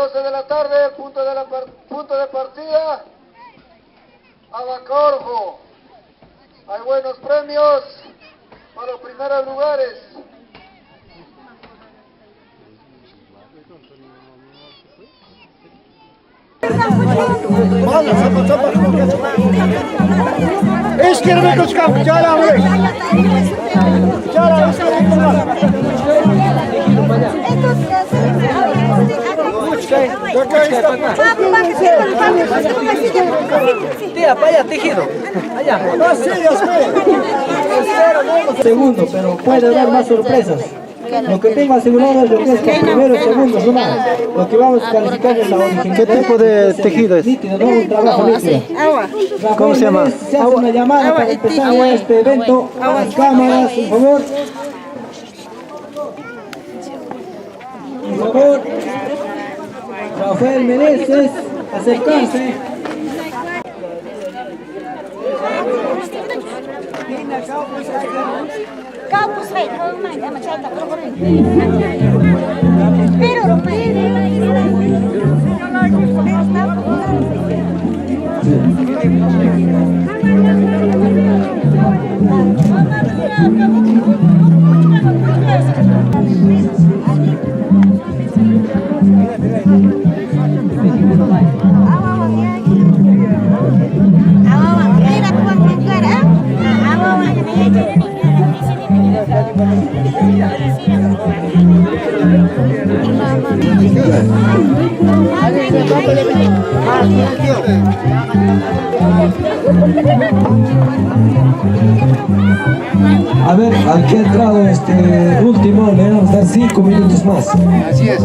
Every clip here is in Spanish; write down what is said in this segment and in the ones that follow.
12 de la tarde, punto de partida, Abacorjo. Hay buenos premios para los primeros lugares. Tía, para allá, tejido. Allá. Segundo, pero puede haber más sorpresas. Lo que tengo asegurado es lo que es los primeros segundos, no más. Lo que vamos a calificar es la origen. ¿Qué tipo de tejido es? Nítido, ¿no? Un trabajo nítido. ¿Cómo se llama? Se hace una llamada para empezar este evento. Las cámaras, por favor. Por favor. Rafael Meneses, acercarse. A ver, al que ha entrado este último, le vamos a dar 5 minutos más. Así es.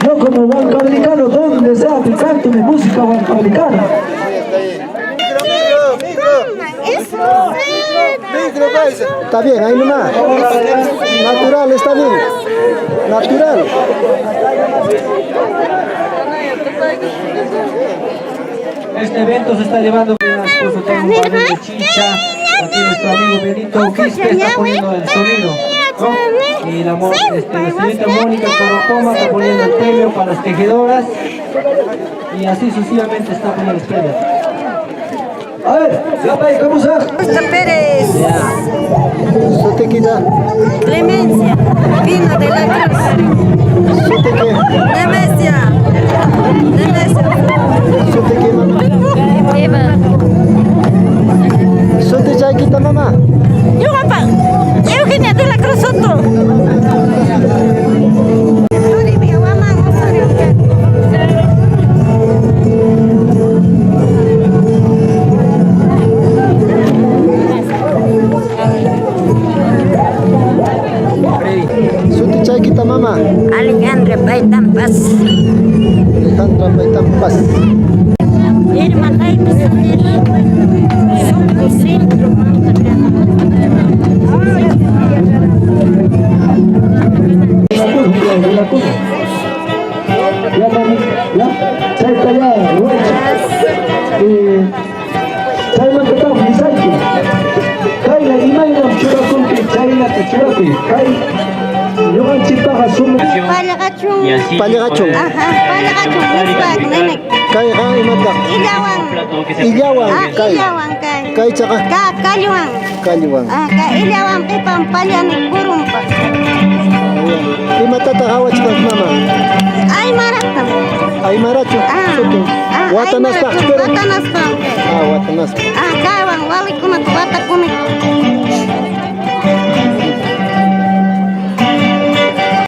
Yo como huancabricano, donde sea, canto música huancabricana. Está bien, ahí nomás. Natural, está bien. Natural. Este evento se está llevando con un panel de chicha. Aquí nuestro amigo Benito Quispe está poniendo el sonido, ¿no? Y la señorita Mónica Corocoma está poniendo el premio para las tejedoras. Y así sucesivamente está poniendo los premios. A ver, ¿cómo se llama? Pérez. Sotequita. Clemencia. Pino de la Cruz. Soteque. Demesia. Soteque, mamá. Eva. Sotechaquita, mamá. Yo, papá. Eugenia de la Cruz Soto. Sotechaquita, mamá. Alejandra Paitampas. Alejandra Paitampas. Irma Jaime Centro. Palagachung. Ajá, palagachung. Nenek. Kay kay mata. Ilawang. Ilawang kay. Ilawang kay. Kay tsaka Kalyuang. kaliwang. Ilawang ipang palyan kurumpa. Di matatahawat ka mama. Ay maratam. Ay maracho. Watanas pa. Watanas pa. Watanas pa. Kawang wali